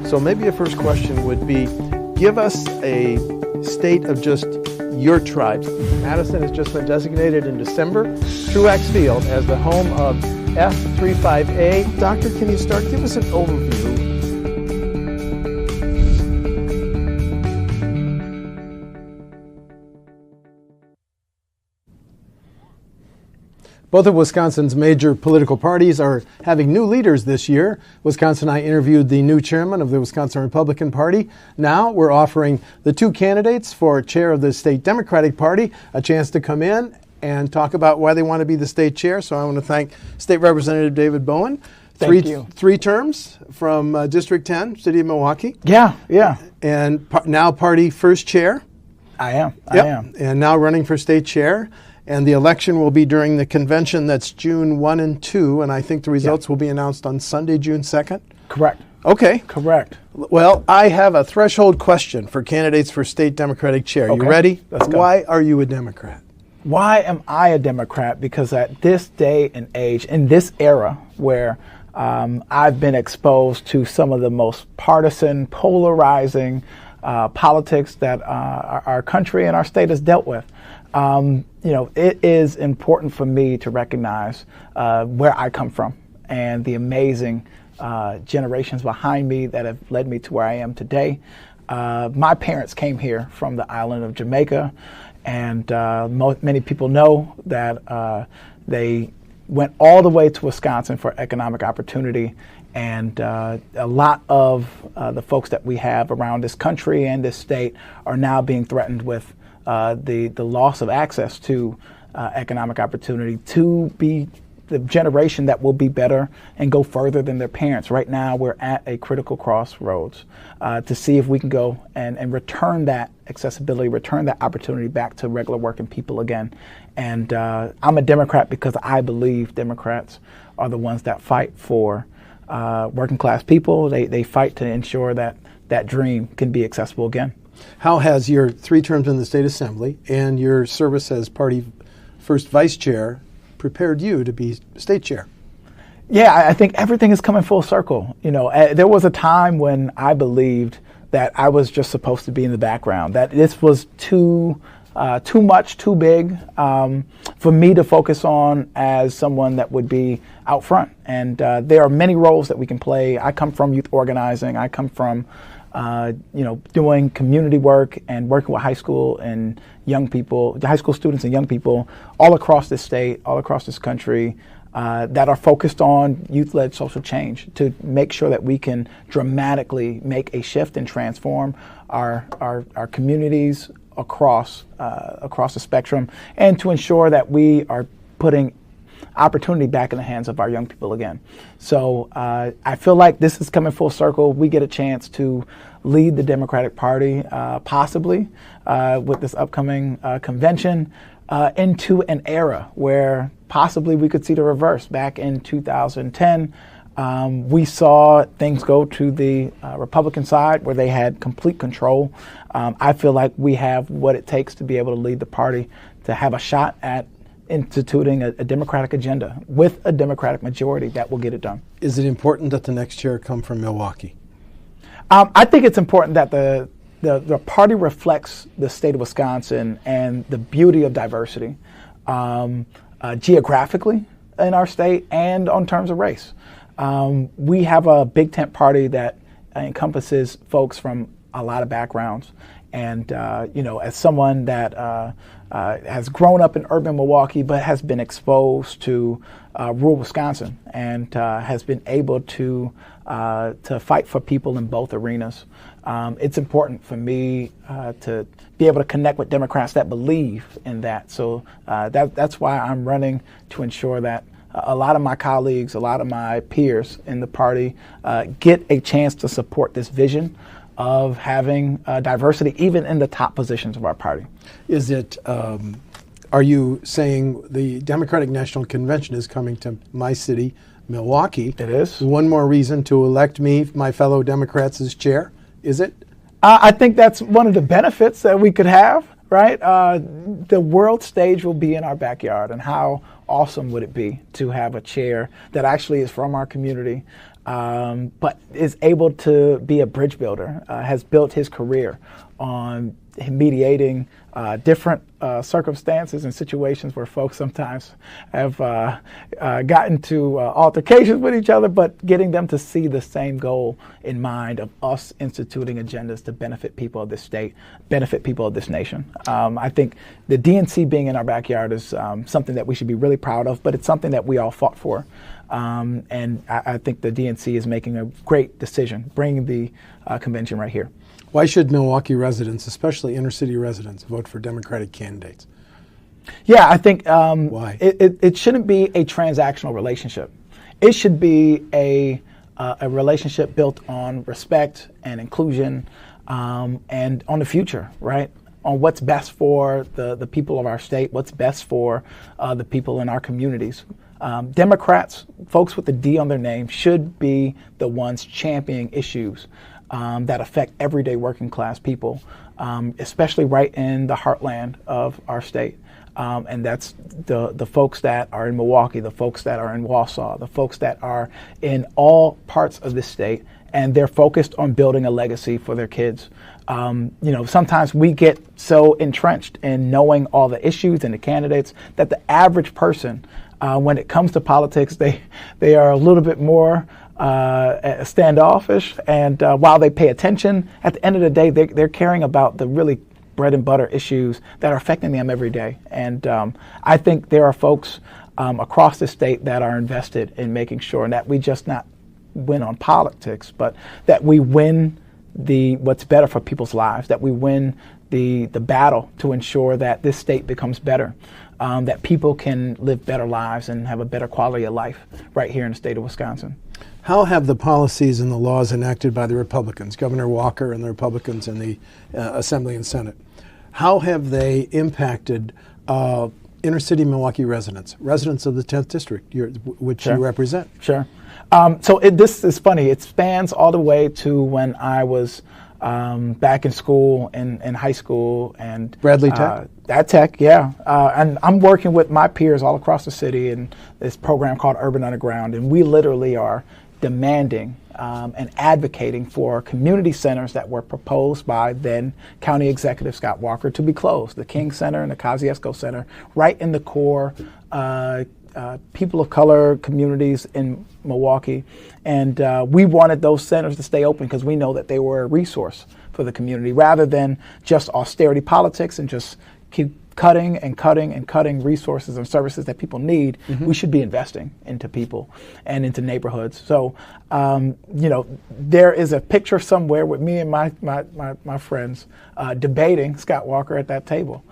So maybe a first question would be, give us a state of just your tribe. Madison has just been designated in December, Truax Field, as the home of F35A. Doctor, can you start? Give us an overview. Both of Wisconsin's major political parties are having new leaders this year. WisconsinEye interviewed the new chairman of the Wisconsin Republican Party. Now we're offering the two candidates for chair of the state Democratic Party a chance to come in and talk about why they want to be the state chair. So I want to thank State Representative David Bowen. Thank you. Three terms from District 10, City of Milwaukee. Yeah. And now party first chair. I am. And now running for state chair. And the election will be during the convention that's June 1 and 2, and I think the results will be announced on Sunday, June 2nd? Correct. Okay. Correct. Well, I have a threshold question for candidates for state Democratic chair. Okay. You ready? Let's go. Why are you a Democrat? Why am I a Democrat? Because at this day and age, in this era where I've been exposed to some of the most partisan, polarizing politics that our country and our state has dealt with, it is important for me to recognize where I come from and the amazing generations behind me that have led me to where I am today. My parents came here from the island of Jamaica, and many people know that they went all the way to Wisconsin for economic opportunity. And a lot of the folks that we have around this country and this state are now being threatened with the loss of access to economic opportunity to be the generation that will be better and go further than their parents. Right now, we're at a critical crossroads to see if we can go and return that accessibility, return that opportunity back to regular working people again. And I'm a Democrat because I believe Democrats are the ones that fight for working class people. They fight to ensure that that dream can be accessible again. How has your 3 terms in the state assembly and your service as party first vice chair prepared you to be state chair? Yeah, I think everything is coming full circle. There was a time when I believed that I was just supposed to be in the background, that this was too much, too big for me to focus on as someone that would be out front. And there are many roles that we can play. I come from youth organizing. I come from doing community work and working with high school and young people, high school students and young people all across this state, all across this country, that are focused on youth-led social change to make sure that we can dramatically make a shift and transform our communities across the spectrum, and to ensure that we are putting opportunity back in the hands of our young people again. So I feel like this is coming full circle. We get a chance to lead the Democratic Party, possibly with this upcoming convention, into an era where possibly we could see the reverse. Back in 2010, we saw things go to the Republican side where they had complete control. I feel like we have what it takes to be able to lead the party, to have a shot at instituting a Democratic agenda with a Democratic majority that will get it done. Is it important that the next chair come from Milwaukee? I think it's important that the party reflects the state of Wisconsin and the beauty of diversity geographically in our state and on terms of race. We have a big tent party that encompasses folks from a lot of backgrounds. And, as someone that has grown up in urban Milwaukee but has been exposed to rural Wisconsin and has been able to fight for people in both arenas, it's important for me to be able to connect with Democrats that believe in that. So that's why I'm running, to ensure that a lot of my colleagues, a lot of my peers in the party get a chance to support this vision of having diversity even in the top positions of our party. Is it, are you saying the Democratic National Convention is coming to my city, Milwaukee? It is. One more reason to elect me, my fellow Democrats, as chair, is it? I think that's one of the benefits that we could have, right? The world stage will be in our backyard, and how awesome would it be to have a chair that actually is from our community, but is able to be a bridge builder, has built his career on mediating different circumstances and situations where folks sometimes have gotten to altercations with each other, but getting them to see the same goal in mind of us instituting agendas to benefit people of this state, benefit people of this nation. I think the DNC being in our backyard is something that we should be really proud of, but it's something that we all fought for. And I think the DNC is making a great decision, bringing the convention right here. Why should Milwaukee residents, especially inner city residents, vote for Democratic candidates? Yeah, I think Why? It shouldn't be a transactional relationship. It should be a relationship built on respect and inclusion, and on the future, right? On what's best for the people of our state, what's best for the people in our communities. Democrats, folks with the D on their name, should be the ones championing issues that affect everyday working class people, especially right in the heartland of our state. And that's the folks that are in Milwaukee, the folks that are in Wausau, the folks that are in all parts of this state, and they're focused on building a legacy for their kids. Sometimes we get so entrenched in knowing all the issues and the candidates that the average person, when it comes to politics, they are a little bit more standoffish, and while they pay attention, at the end of the day, they're caring about the really bread and butter issues that are affecting them every day. And I think there are folks across the state that are invested in making sure that we just not win on politics, but that we win what's better for people's lives, that we win the battle to ensure that this state becomes better, that people can live better lives and have a better quality of life right here in the state of Wisconsin. How have the policies and the laws enacted by the Republicans, Governor Walker and the Republicans in the Assembly and Senate, how have they impacted inner city Milwaukee residents of the 10th District, which you represent? Sure. This is funny. It spans all the way to when I was back in school, in high school. And Bradley Tech? At Tech, yeah. And I'm working with my peers all across the city in this program called Urban Underground, and we literally are demanding and advocating for community centers that were proposed by then County Executive Scott Walker to be closed, the King Center and the Kosciuszko Center, right in the core people of color communities in Milwaukee. And we wanted those centers to stay open because we know that they were a resource for the community, rather than just austerity politics and just keep cutting and cutting and cutting resources and services that people need. We should be investing into people and into neighborhoods. So, there is a picture somewhere with me and my friends debating Scott Walker at that table.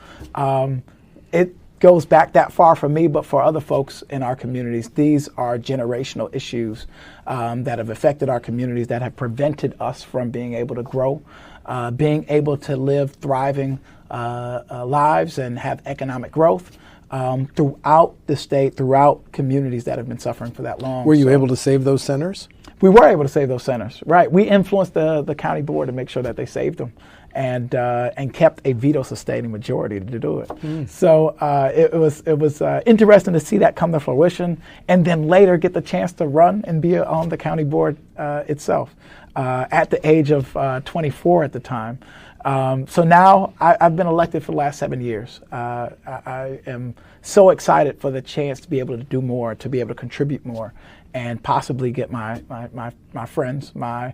It goes back that far for me, but for other folks in our communities, these are generational issues that have affected our communities, that have prevented us from being able to grow, being able to live thriving lives and have economic growth throughout the state, throughout communities that have been suffering for that long. Were you able to save those centers? We were able to save those centers, right. We influenced the county board to make sure that they saved them, and kept a veto-sustaining majority to do it. So it was interesting to see that come to fruition, and then later get the chance to run and be on the county board itself at the age of 24 at the time. So now I've been elected for the last 7 years. I am so excited for the chance to be able to do more, to be able to contribute more, and possibly get my friends, my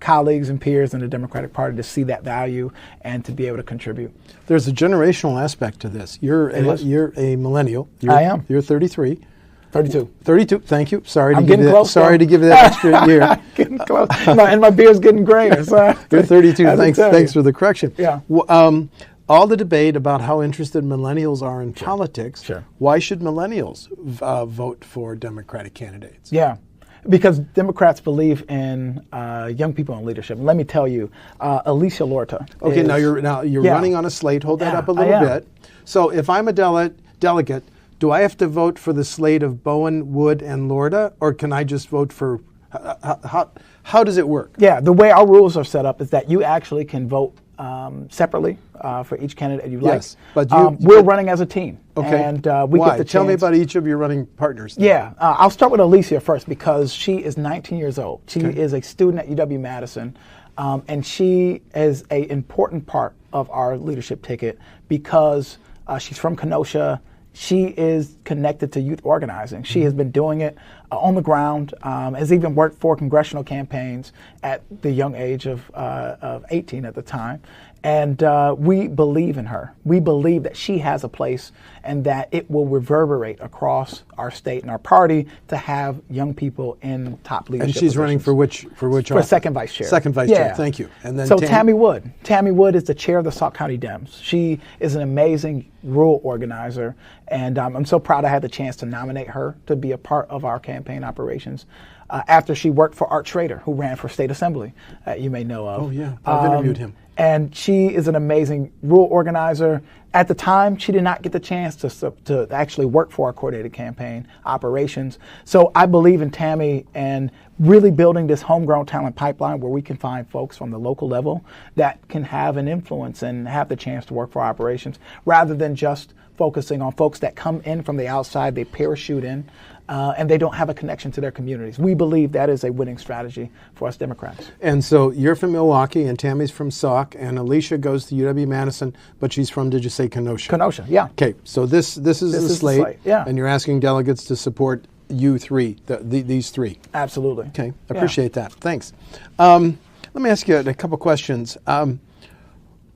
colleagues and peers in the Democratic Party to see that value and to be able to contribute. There's a generational aspect to this. You're a millennial. I am. You're 33. 32. Thank you. Sorry I'm to give you getting that. close, Sorry to give you that extra year. Getting close. And my beard's getting grayer. So You're 32. Thanks for the correction. Yeah. All the debate about how interested millennials are in politics. Sure. Why should millennials vote for Democratic candidates? Yeah. Because Democrats believe in young people in leadership. Let me tell you, Alicia Lorta. Okay, now you're running on a slate. Hold that up a little bit. So if I'm a delegate, do I have to vote for the slate of Bowen, Wood, and Lorta, or can I just vote for? How does it work? Yeah, the way our rules are set up is that you actually can vote separately for each candidate you Yes, like. but we're running as a team. Okay. And we Why? get the Tell me chance. about each of your running partners. Then. Yeah, I'll start with Alicia first because she is 19 years old. She is a student at UW-Madison, and she is an important part of our leadership ticket because she's from Kenosha. She is connected to youth organizing. She has been doing it on the ground, has even worked for congressional campaigns at the young age of 18 at the time. And we believe in her. We believe that she has a place and that it will reverberate across our state and our party to have young people in top leadership And she's positions. running for which For office? second vice chair. Second vice chair, thank you. And then so Tammy Wood. Tammy Wood is the chair of the Sauk County Dems. She is an amazing rural organizer, and I'm so proud I had the chance to nominate her to be a part of our campaign operations after she worked for Art Schrader, who ran for state assembly, you may know of. Oh, yeah, I've interviewed him. And she is an amazing rural organizer. At the time, she did not get the chance to actually work for our coordinated campaign operations. So I believe in Tammy and really building this homegrown talent pipeline where we can find folks from the local level that can have an influence and have the chance to work for our operations rather than just focusing on folks that come in from the outside, they parachute in, and they don't have a connection to their communities. We believe that is a winning strategy for us Democrats. And so you're from Milwaukee, and Tammy's from Sauk, and Alicia goes to UW-Madison, but she's from, did you say Kenosha? Kenosha, yeah. Okay, so this is the slate, yeah. And you're asking delegates to support you three, these three. Absolutely. Okay, appreciate that. Thanks. Let me ask you a couple questions.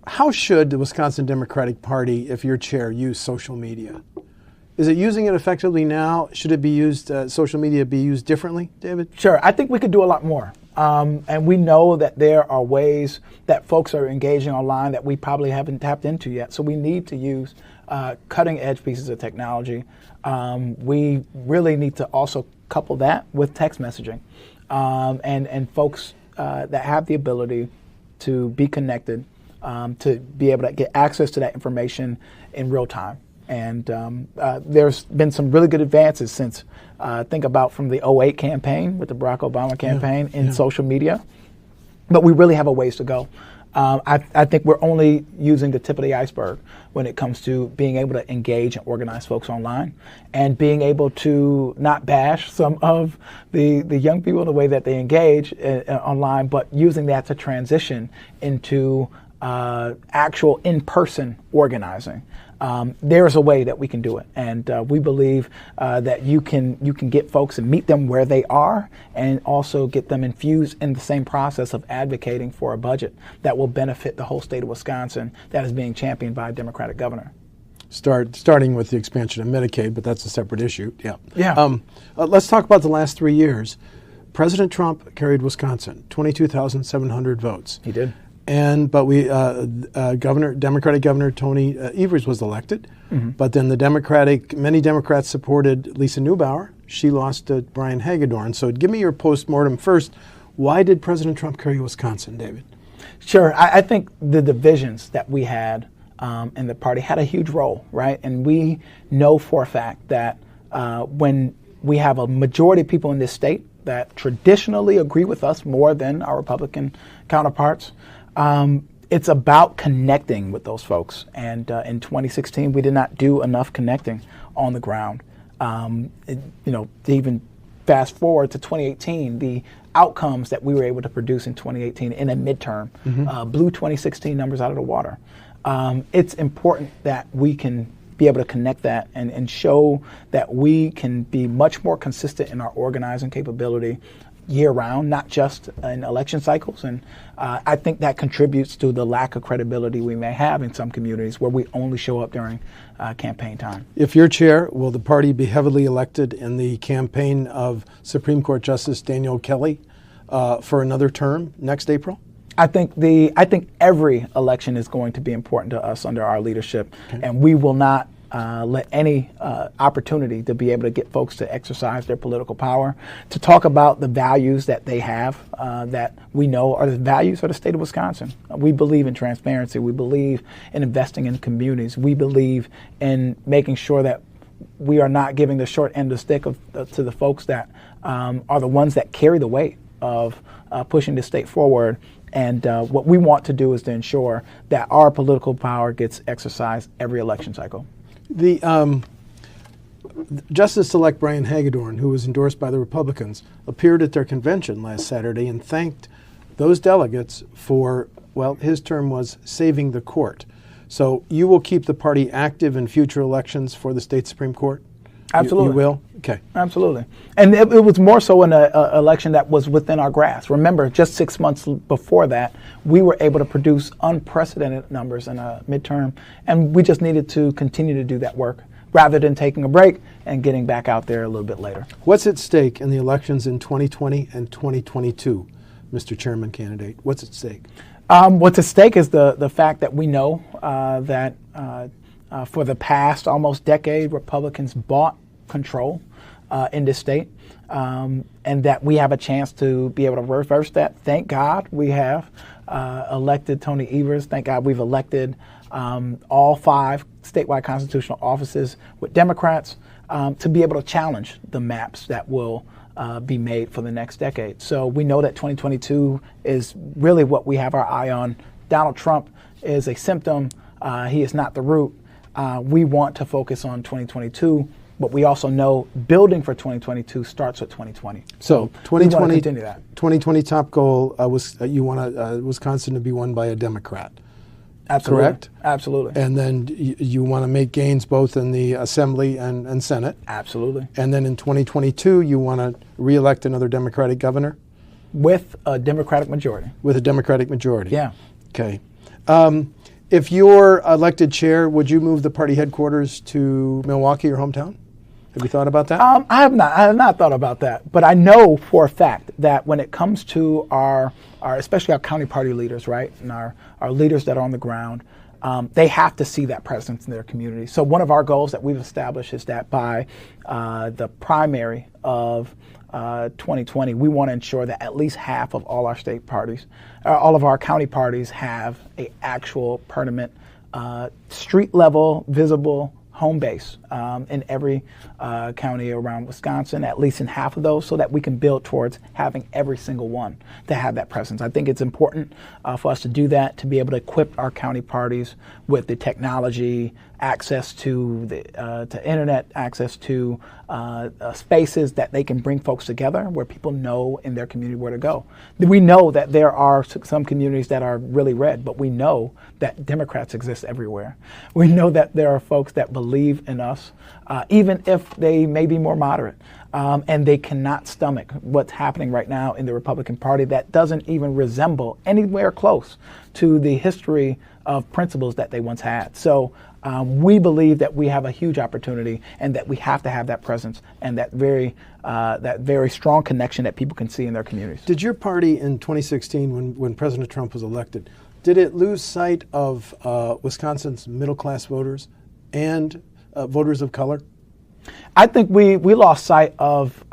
How should the Wisconsin Democratic Party, if you're chair, use social media? Is it using it effectively now? Should it be used, social media be used differently, David? Sure, I think we could do a lot more. And we know that there are ways that folks are engaging online that we probably haven't tapped into yet. So we need to use cutting edge pieces of technology. We really need to also couple that with text messaging and folks that have the ability to be connected, to be able to get access to that information in real time. And there's been some really good advances since, think about from the 2008 campaign with the Barack Obama campaign in social media. But we really have a ways to go. I think we're only using the tip of the iceberg when it comes to being able to engage and organize folks online and being able to not bash some of the young people in the way that they engage online, but using that to transition into actual in-person organizing. There's a way that we can do it, and we believe that you can get folks and meet them where they are, and also get them infused in the same process of advocating for a budget that will benefit the whole state of Wisconsin that is being championed by a Democratic governor. Starting with the expansion of Medicaid, but that's a separate issue. Yeah. Let's talk about the last 3 years. President Trump carried Wisconsin, 22,700 votes. He did. But Democratic Governor Tony Evers was elected. Mm-hmm. But then many Democrats supported Lisa Neubauer. She lost to Brian Hagedorn. So give me your postmortem first. Why did President Trump carry Wisconsin, David? Sure. I think the divisions that we had in the party had a huge role, right? And we know for a fact that when we have a majority of people in this state that traditionally agree with us more than our Republican counterparts, it's about connecting with those folks. And in 2016, we did not do enough connecting on the ground. To even fast forward to 2018, the outcomes that we were able to produce in 2018 in a midterm blew 2016 numbers out of the water. It's important that we can be able to connect that and show that we can be much more consistent in our organizing capability year-round, not just in election cycles. And I think that contributes to the lack of credibility we may have in some communities where we only show up during campaign time. If you're chair, will the party be heavily elected in the campaign of Supreme Court Justice Daniel Kelly for another term next April? I think every election is going to be important to us under our leadership, and we will not let any opportunity to be able to get folks to exercise their political power, to talk about the values that they have that we know are the values of the state of Wisconsin. We believe in transparency. We believe in investing in communities. We believe in making sure that we are not giving the short end of the stick to the folks that are the ones that carry the weight of pushing the state forward And what we want to do is to ensure that our political power gets exercised every election cycle. The Justice-elect Brian Hagedorn, who was endorsed by the Republicans, appeared at their convention last Saturday and thanked those delegates for, well, his term was saving the court. So you will keep the party active in future elections for the state Supreme Court? Absolutely. You will? Okay. Absolutely. And it was more so in an election that was within our grasp. Remember, just 6 months before that, we were able to produce unprecedented numbers in a midterm, and we just needed to continue to do that work rather than taking a break and getting back out there a little bit later. What's at stake in the elections in 2020 and 2022, Mr. Chairman candidate? What's at stake? What's at stake is the fact that we know that for the past almost decade, Republicans bought control in this state, and that we have a chance to be able to reverse that. Thank God we have elected Tony Evers. Thank God we've elected all 5 statewide constitutional offices with Democrats to be able to challenge the maps that will be made for the next decade. So we know that 2022 is really what we have our eye on. Donald Trump is a symptom. He is not the root. We want to focus on 2022, but we also know building for 2022 starts with 2020. So 2020, continue that. 2020 top goal was you want Wisconsin to be won by a Democrat. Absolutely. Correct? Absolutely. And then you want to make gains both in the Assembly and Senate. Absolutely. And then in 2022, you want to re-elect another Democratic governor? With a Democratic majority. With a Democratic majority. Yeah. Okay. If you're elected chair, would you move the party headquarters to Milwaukee, your hometown? Have you thought about that? I have not thought about that. But I know for a fact that when it comes to our especially our county party leaders, right, and our leaders that are on the ground, they have to see that presence in their community. So one of our goals that we've established is that by the primary of 2020, we want to ensure that at least half of all our state parties, all of our county parties have a actual permanent street level, visible home base in every county around Wisconsin, at least in half of those, so that we can build towards having every single one to have that presence. I think it's important for us to do that, to be able to equip our county parties with the technology, access to the to internet, access to spaces that they can bring folks together where people know in their community where to go. We know that there are some communities that are really red, but we know that Democrats exist everywhere. We know that there are folks that believe in us, even if they may be more moderate. And they cannot stomach what's happening right now in the Republican Party that doesn't even resemble anywhere close to the history of principles that they once had. So we believe that we have a huge opportunity and that we have to have that presence and that very strong connection that people can see in their communities. Did your party in 2016, when President Trump was elected, did it lose sight of Wisconsin's middle-class voters and voters of color? I think we lost sight of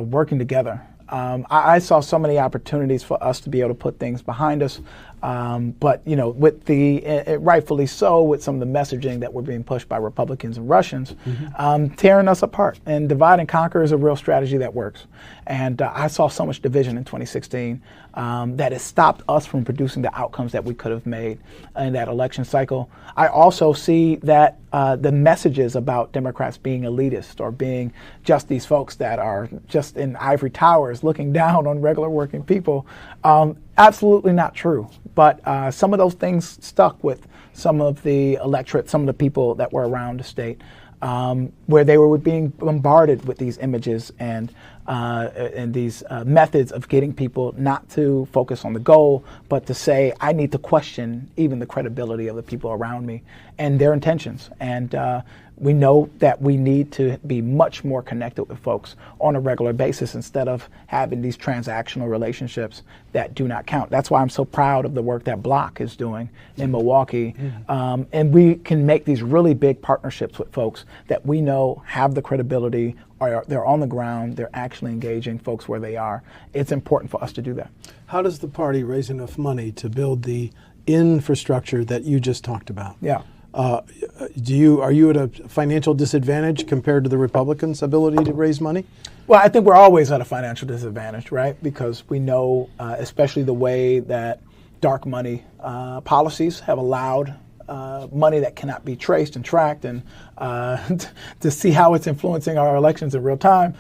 working together. I saw so many opportunities for us to be able to put things behind us, but with the rightfully so, with some of the messaging that were being pushed by Republicans and Russians, tearing us apart. And divide and conquer is a real strategy that works. And I saw so much division in 2016 that it stopped us from producing the outcomes that we could have made in that election cycle. I also see that the messages about Democrats being elitist or being just these folks that are just in ivory towers looking down on regular working people, absolutely not true. But some of those things stuck with some of the electorate, some of the people that were around the state, where they were being bombarded with these images and these methods of getting people not to focus on the goal, but to say, I need to question even the credibility of the people around me and their intentions. And we know that we need to be much more connected with folks on a regular basis instead of having these transactional relationships that do not count. That's why I'm so proud of the work that Block is doing in Milwaukee. And we can make these really big partnerships with folks that we know have the credibility, they're on the ground, they're actually engaging folks where they are. It's important for us to do that. How does the party raise enough money to build the infrastructure that you just talked about? Yeah. Are you at a financial disadvantage compared to the Republicans' ability to raise money? Well, I think we're always at a financial disadvantage, right? Because we know, especially the way that dark money policies have allowed money that cannot be traced and tracked, and to see how it's influencing our elections in real time,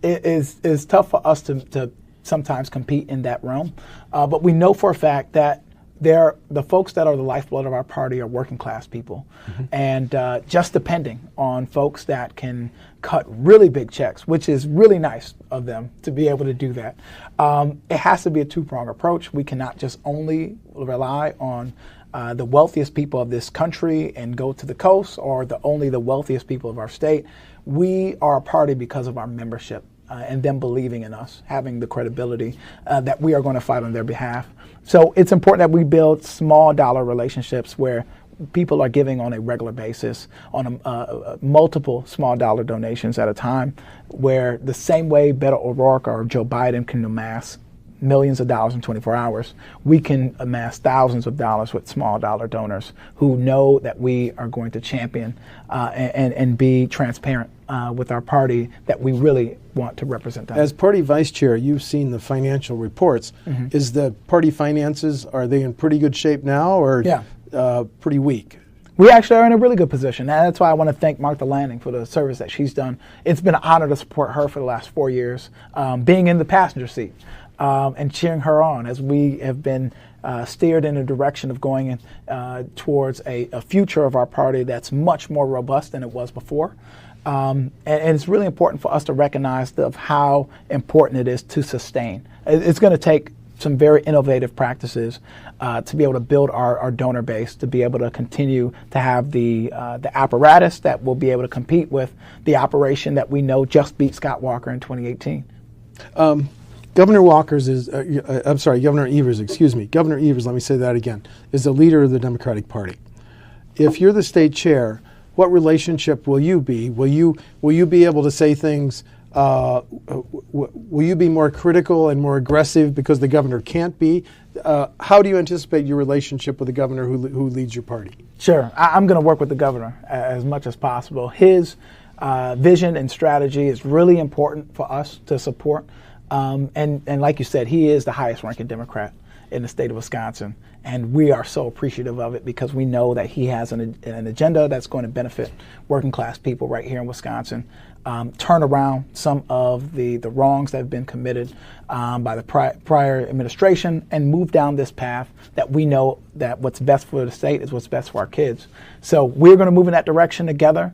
it is tough for us to sometimes compete in that realm. But we know for a fact that the folks that are the lifeblood of our party are working class people, and just depending on folks that can cut really big checks, which is really nice of them to be able to do that. It has to be a two-pronged approach. We cannot just only rely on the wealthiest people of this country and go to the coast, or only the wealthiest people of our state. We are a party because of our membership and them believing in us, having the credibility that we are going to fight on their behalf. So it's important that we build small dollar relationships where people are giving on a regular basis, on multiple small dollar donations at a time, where the same way Beto O'Rourke or Joe Biden can amass millions of dollars in 24 hours, we can amass thousands of dollars with small dollar donors who know that we are going to champion and be transparent with our party, that we really want to represent them. As party vice chair, you've seen the financial reports. Is the party finances, are they in pretty good shape now, or pretty weak? We actually are in a really good position, and that's why I want to thank Martha Lanning for the service that she's done. It's been an honor to support her for the last 4 years, being in the passenger seat and cheering her on as we have been steered in a direction of going towards a future of our party that's much more robust than it was before. And it's really important for us to recognize how important it is to sustain. It's going to take some very innovative practices to be able to build our donor base, to be able to continue to have the apparatus that will be able to compete with the operation that we know just beat Scott Walker in 2018. Governor Governor Evers, excuse me. Governor Evers, let me say that again, is the leader of the Democratic Party. If you're the state chair, what relationship will you be? Will you be able to say things? Will you be more critical and more aggressive because the governor can't be? How do you anticipate your relationship with the governor who leads your party? Sure. I'm going to work with the governor as much as possible. His vision and strategy is really important for us to support. And like you said, he is the highest ranking Democrat in the state of Wisconsin. And we are so appreciative of it because we know that he has an agenda that's going to benefit working class people right here in Wisconsin. Turn around some of the wrongs that have been committed by the prior administration and move down this path that we know that what's best for the state is what's best for our kids. So we're going to move in that direction together.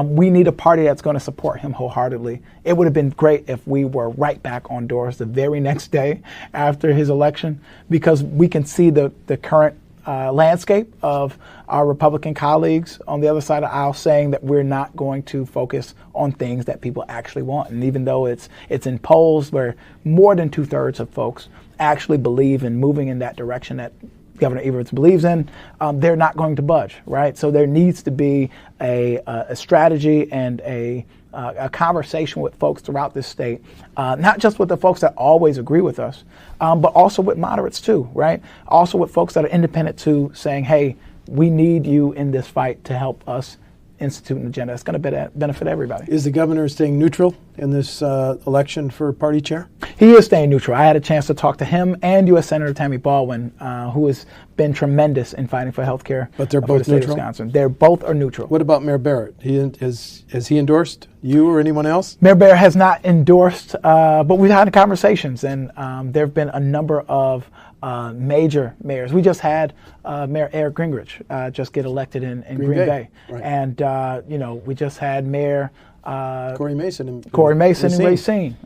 We need a party that's going to support him wholeheartedly. It would have been great if we were right back on doors the very next day after his election, because we can see the current landscape of our Republican colleagues on the other side of the aisle saying that we're not going to focus on things that people actually want. And even though it's in polls where more than 2/3 of folks actually believe in moving in that direction that Governor Evers believes in, they're not going to budge, right? So there needs to be a strategy and a conversation with folks throughout this state, not just with the folks that always agree with us, but also with moderates too, right? Also with folks that are independent too, saying, hey, we need you in this fight to help us institute an agenda that's going to benefit everybody. Is the governor staying neutral in this election for party chair? He is staying neutral. I had a chance to talk to him and U.S. Senator Tammy Bowen, who has been tremendous in fighting for health care. But they're for both the state neutral? of Wisconsin. They're both are neutral. What about Mayor Barrett? Has he endorsed you or anyone else? Mayor Barrett has not endorsed, but we've had conversations, and there have been a number of major mayors. We just had Mayor Eric Gingrich just get elected in Green Bay. Right. And we just had Mayor Corey Mason in Racine,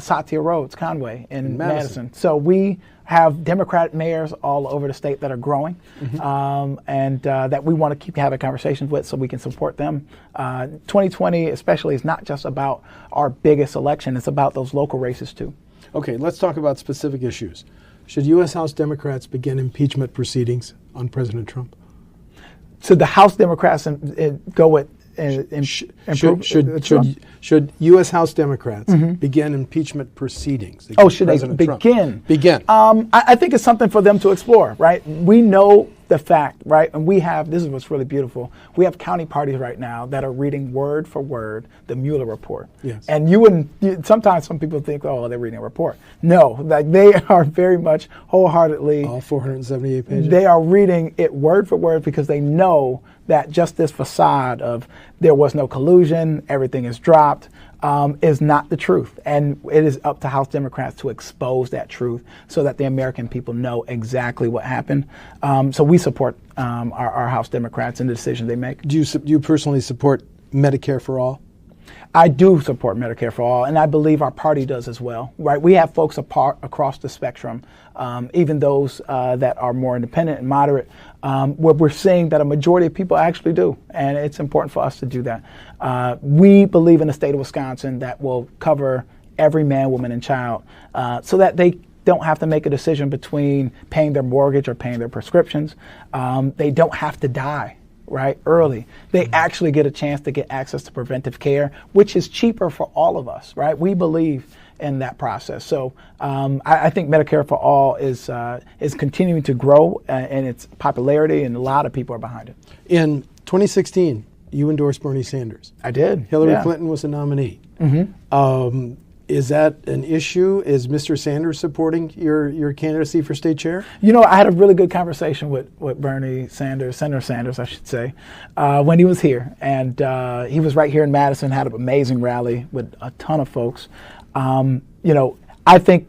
Satya Rhodes Conway in Madison. So we have Democratic mayors all over the state that are growing, and that we want to keep having conversations with so we can support them. 2020 especially is not just about our biggest election, it's about those local races too. Okay, let's talk about specific issues. Should U.S. House Democrats begin impeachment proceedings on President Trump? So the House Democrats go with should U.S. House Democrats begin impeachment proceedings? Oh, should they begin? Begin. I think it's something for them to explore, right? We know the fact, right? And we have, this is what's really beautiful, we have county parties right now that are reading word for word the Mueller report. Yes. And sometimes some people think, oh, they're reading a report. No, like they are very much wholeheartedly. All 478 pages. They are reading it word for word because they know that just this facade of there was no collusion, everything is dropped, is not the truth. And it is up to House Democrats to expose that truth so that the American people know exactly what happened. So we support our House Democrats and the decisions they make. Do you personally support Medicare for all? I do support Medicare for all, and I believe our party does as well. Right? We have folks across the spectrum, even those that are more independent and moderate, where we're seeing that a majority of people actually do, and it's important for us to do that. We believe in a state of Wisconsin that will cover every man, woman, and child, so that they don't have to make a decision between paying their mortgage or paying their prescriptions. They don't have to die. Right, early. They actually get a chance to get access to preventive care, which is cheaper for all of us, right? We believe in that process. So I think Medicare for all is continuing to grow in its popularity, and a lot of people are behind it. In 2016, you endorsed Bernie Sanders. I did. Hillary Clinton was the nominee. Mm-hmm. Is that an issue? Is Mr. Sanders supporting your candidacy for state chair? You know, I had a really good conversation with Bernie Sanders, Senator Sanders, I should say, when he was here. And he was right here in Madison, had an amazing rally with a ton of folks. You know, I think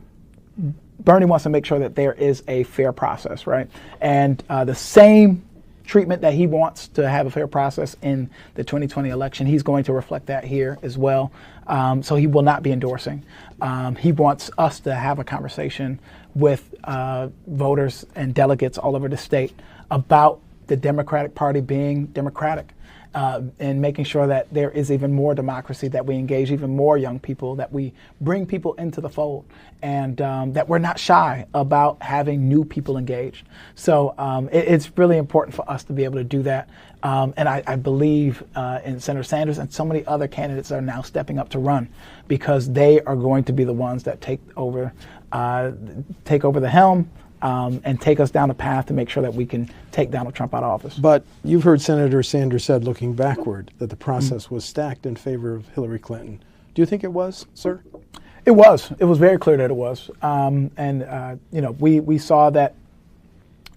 Bernie wants to make sure that there is a fair process, right? And the same treatment that he wants to have a fair process in the 2020 election, he's going to reflect that here as well. So he will not be endorsing. He wants us to have a conversation with voters and delegates all over the state about the Democratic Party being democratic, and making sure that there is even more democracy, that we engage even more young people, that we bring people into the fold, and that we're not shy about having new people engaged. So it's really important for us to be able to do that. And I believe in Senator Sanders and so many other candidates are now stepping up to run, because they are going to be the ones that take over the helm. And take us down the path to make sure that we can take Donald Trump out of office. But you've heard Senator Sanders said, looking backward, that the process was stacked in favor of Hillary Clinton. Do you think it was, sir? It was. It was very clear that it was. You know, we saw that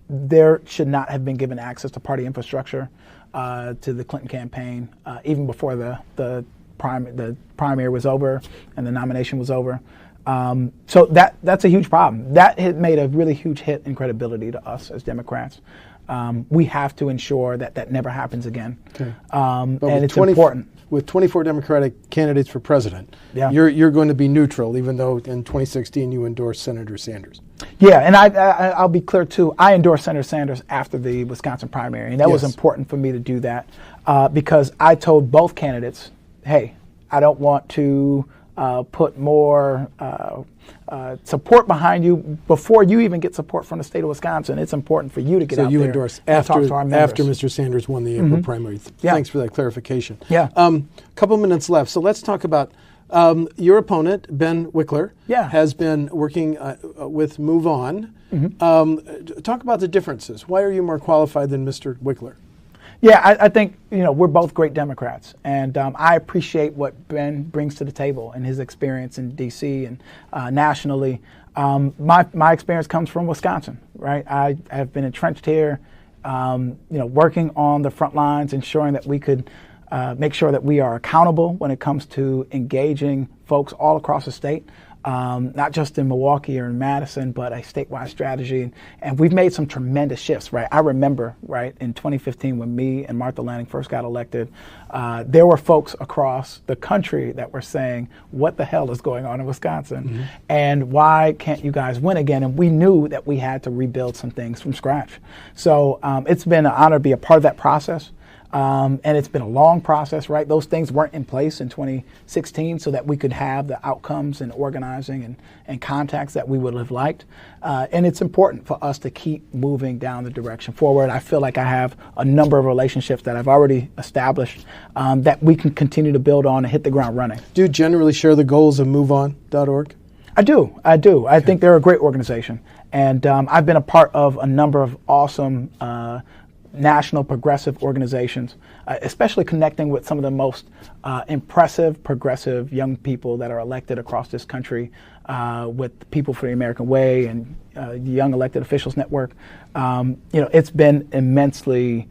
there should not have been given access to party infrastructure to the Clinton campaign, even before the primary was over and the nomination was over. So that's a huge problem. That made a really huge hit in credibility to us as Democrats. We have to ensure that that never happens again. Okay. And it's important. With 24 Democratic candidates for president, you're going to be neutral, even though in 2016 you endorsed Senator Sanders. Yeah, and I'll be clear too. I endorsed Senator Sanders after the Wisconsin primary, and that was important for me to do that because I told both candidates, hey, I don't want to put more support behind you before you even get support from the state of Wisconsin. It's important for you to get out there. So you endorsed after Mr. Sanders won the April primary. Thanks for that clarification. Yeah. Couple minutes left, so let's talk about your opponent, Ben Wickler, has been working with MoveOn. Mm-hmm. Talk about the differences. Why are you more qualified than Mr. Wickler? Yeah, I think we're both great Democrats, and I appreciate what Ben brings to the table and his experience in D.C. and nationally. My experience comes from Wisconsin, right? I have been entrenched here, working on the front lines, ensuring that we could make sure that we are accountable when it comes to engaging folks all across the state. Not just in Milwaukee or in Madison, but a statewide strategy. And we've made some tremendous shifts, right? I remember, right, in 2015 when me and Martha Lanning first got elected, there were folks across the country that were saying, what the hell is going on in Wisconsin? Mm-hmm. And why can't you guys win again? And we knew that we had to rebuild some things from scratch. So it's been an honor to be a part of that process. And it's been a long process, right? Those things weren't in place in 2016 so that we could have the outcomes and organizing and contacts that we would have liked. And it's important for us to keep moving down the direction forward. I feel like I have a number of relationships that I've already established that we can continue to build on and hit the ground running. Do you generally share the goals of MoveOn.org? I do. I think they're a great organization. And I've been a part of a number of awesome national progressive organizations, especially connecting with some of the most impressive progressive young people that are elected across this country, with People for the American Way and the Young Elected Officials Network. It's been immensely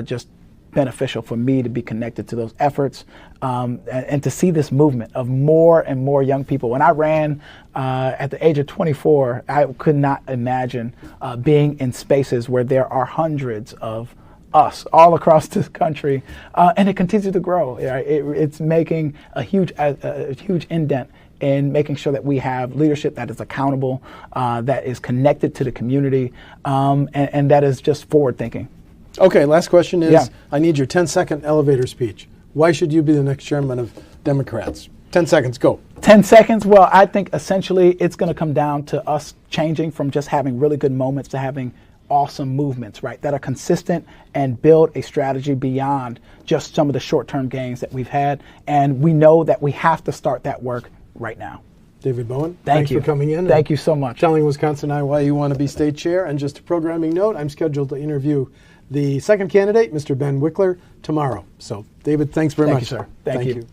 just beneficial for me to be connected to those efforts, and to see this movement of more and more young people. When I ran at the age of 24, I could not imagine being in spaces where there are hundreds of us all across this country, and it continues to grow. It's making a huge indent in making sure that we have leadership that is accountable, that is connected to the community, and that is just forward thinking. Okay, last question is, I need your 10-second elevator speech. Why should you be the next chairman of Democrats? 10 seconds, go. 10 seconds? Well, I think essentially it's going to come down to us changing from just having really good moments to having awesome movements, right, that are consistent and build a strategy beyond just some of the short-term gains that we've had. And we know that we have to start that work right now. David Bowen, thanks for coming in. Thank you so much. Telling WisconsinEye why you want to be state chair. And just a programming note, I'm scheduled to interview the second candidate, Mr. Ben Wickler, tomorrow. So, David, thanks very much. Thank you, sir. Thank you.